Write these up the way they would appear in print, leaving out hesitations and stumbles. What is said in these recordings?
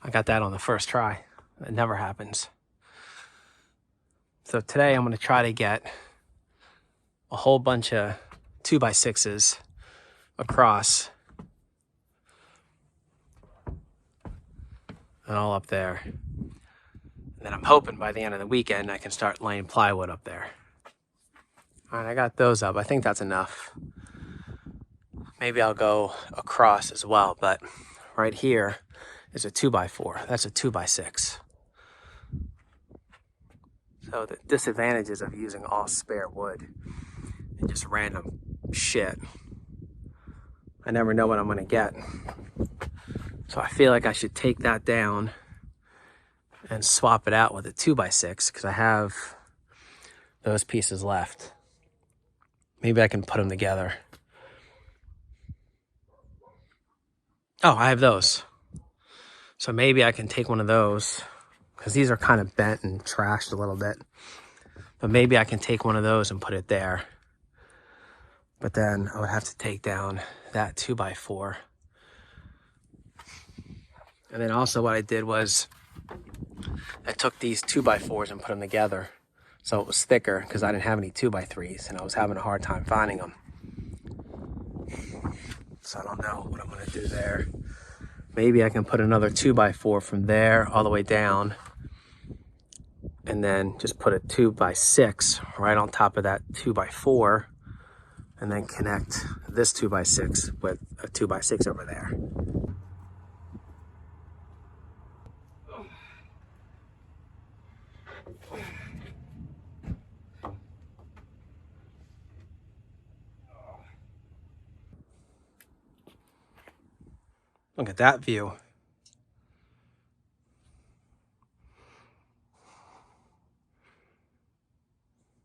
I got that on the first try. It never happens. So today I'm going to try to get a whole bunch of 2x6s across and all up there. And then I'm hoping by the end of the weekend I can start laying plywood up there. All right, I got those up. I think that's enough. Maybe I'll go across as well, but right here is a 2x4. That's a 2x6. So the disadvantages of using all spare wood and just random shit, I never know what I'm gonna get. So I feel like I should take that down and swap it out with a 2x6 because I have those pieces left. Maybe I can put them together. Oh, I have those. So maybe I can take one of those because these are kind of bent and trashed a little bit. But maybe I can take one of those and put it there. But then I would have to take down that 2x4. And then also what I did was I took these 2x4s and put them together so it was thicker because I didn't have any 2x3s and I was having a hard time finding them. So I don't know what I'm gonna do there. Maybe I can put another 2x4 from there all the way down and then just put a 2x6 right on top of that 2x4 and then connect this 2x6 with a 2x6 over there. Look at that view.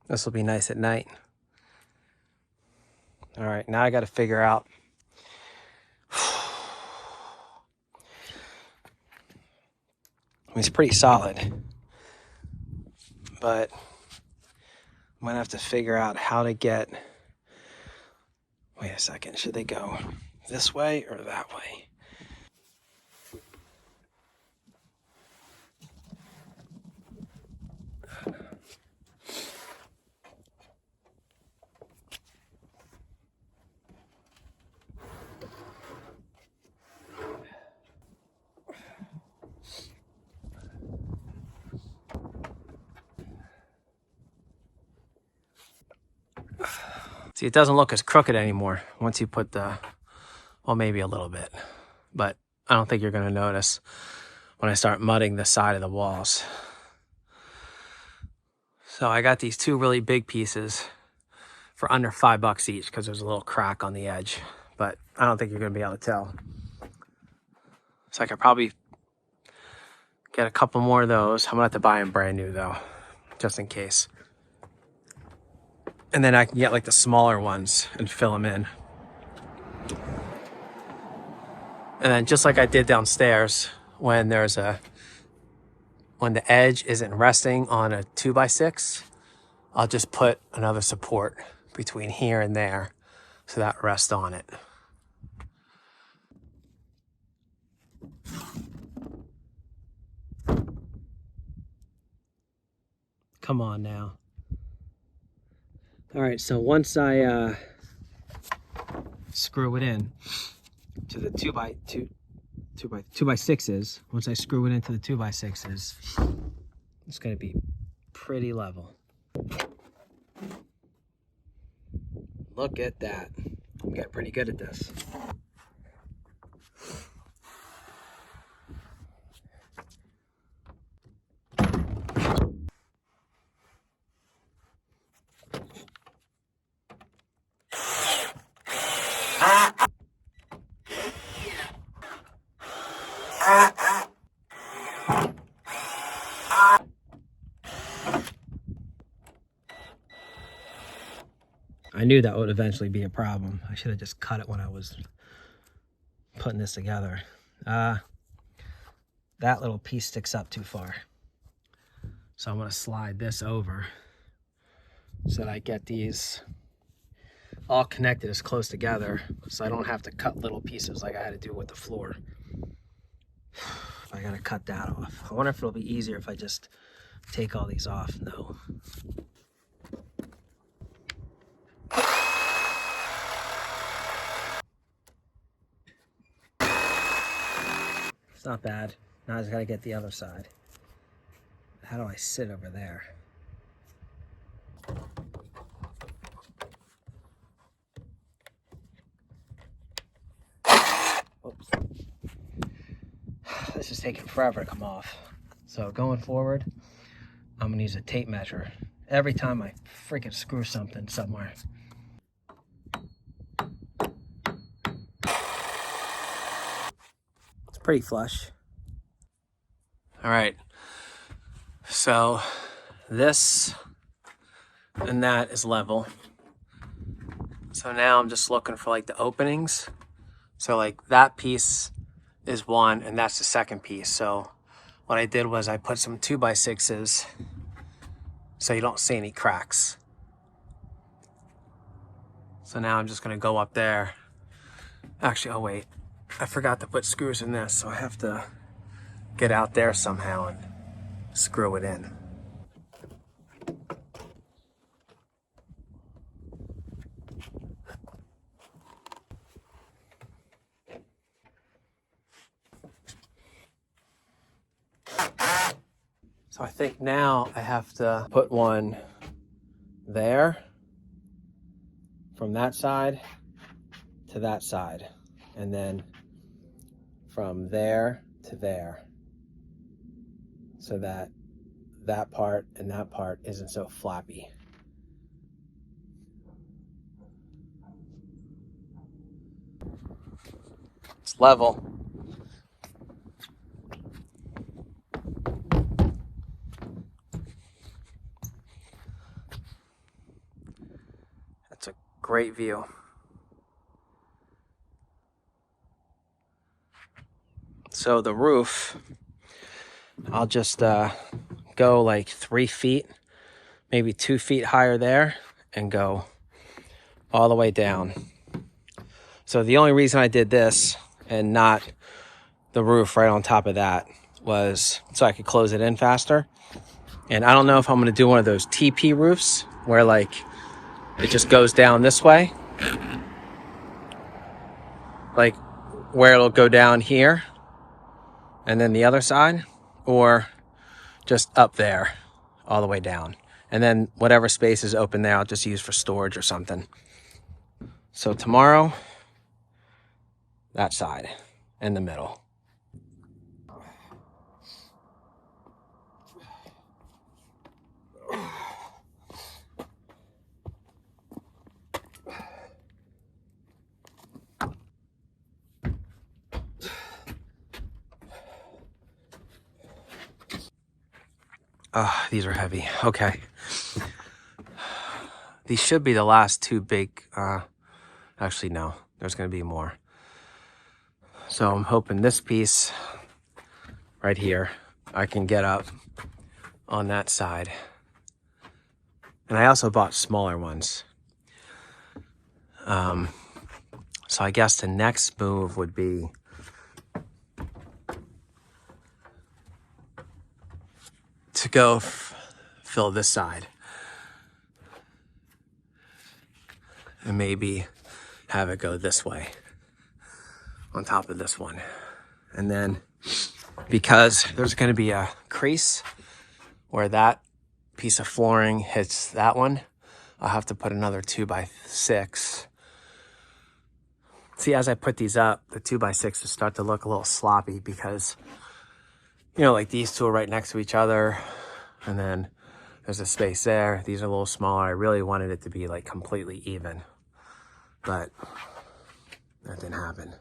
This will be nice at night. All right, now I got to figure out. It's pretty solid, but I'm gonna have to figure out how to get. Wait a second, should they go this way or that way? See, it doesn't look as crooked anymore once you put the, well, maybe a little bit, but I don't think you're gonna notice when I start mudding the side of the walls. So I got these two really big pieces for under $5 each because there's a little crack on the edge, but I don't think you're gonna be able to tell. So I could probably get a couple more of those. I'm gonna have to buy them brand new though, just in case. And then I can get like the smaller ones and fill them in. And then just like I did downstairs, when the edge isn't resting on a 2x6, I'll just put another support between here and there so that rests on it. Come on now. All right, so once I screw it in to the 2x6s, once I screw it into the 2x6s, it's gonna be pretty level. Look at that. I'm getting pretty good at this. I knew that would eventually be a problem. I should have just cut it when I was putting this together. That little piece sticks up too far. So I'm gonna slide this over so that I get these all connected as close together so I don't have to cut little pieces like I had to do with the floor. I gotta cut that off. I wonder if it'll be easier if I just take all these off. No. It's not bad. Now I just gotta get the other side. How do I sit over there? Oops. This is taking forever to come off. So going forward, I'm gonna use a tape measure every time I freaking screw something somewhere. It's pretty flush. All right, so this and that is level. So now I'm just looking for like the openings. So like that piece is one and that's the second piece. So what I did was I put some 2x6s so you don't see any cracks. So now I'm just gonna go up there. Actually, oh wait, I forgot to put screws in this, so I have to get out there somehow and screw it in. So I think now I have to put one there from that side to that side, and then from there to there, so that that part and that part isn't so flappy. It's level. That's a great view. So the roof, I'll just go like 3 feet, maybe 2 feet higher there, and go all the way down. So the only reason I did this and not the roof right on top of that was so I could close it in faster. And I don't know if I'm gonna do one of those TP roofs where like it just goes down this way, like where it'll go down here and then the other side, or just up there all the way down. And then whatever space is open there, I'll just use for storage or something. So tomorrow, that side in the middle. Oh, these are heavy. Okay. These should be the last 2 big, actually no, there's gonna be more. So I'm hoping this piece right here, I can get up on that side. And I also bought smaller ones. So I guess the next move would be to go fill this side and maybe have it go this way on top of this one. And then because there's going to be a crease where that piece of flooring hits that one, I'll have to put another 2x6. See, as I put these up, the 2x6s start to look a little sloppy because, you know, like these two are right next to each other, and then there's a space there. These are a little smaller. I really wanted it to be like completely even, but that didn't happen.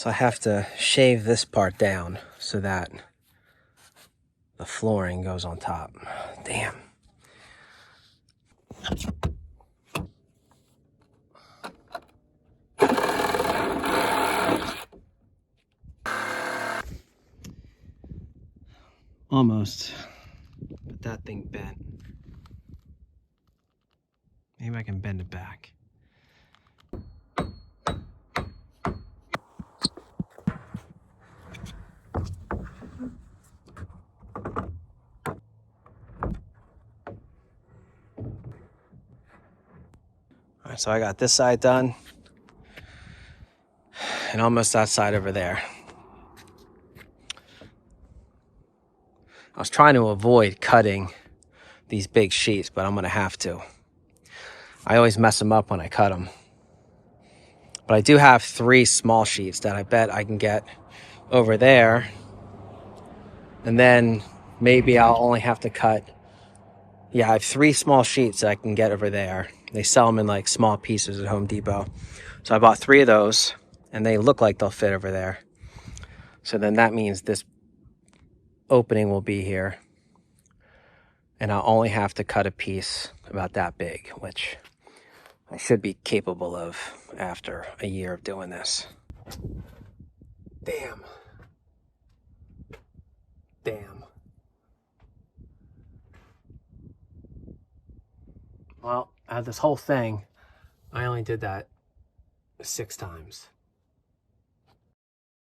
So I have to shave this part down so that the flooring goes on top. Damn. Almost, but that thing bent. Maybe I can bend it back. All right, so I got this side done and almost that side over there. I was trying to avoid cutting these big sheets, but I'm gonna have to. I always mess them up when I cut them. But I do have 3 small sheets that I bet I can get over there. And then maybe I'll only have to cut, yeah, I have 3 small sheets that I can get over there. They sell them in like small pieces at Home Depot. So I bought 3 of those and they look like they'll fit over there. So then that means this opening will be here. And I'll only have to cut a piece about that big, which I should be capable of after a year of doing this. Damn. Damn. Well, out of this whole thing, I only did that 6 times.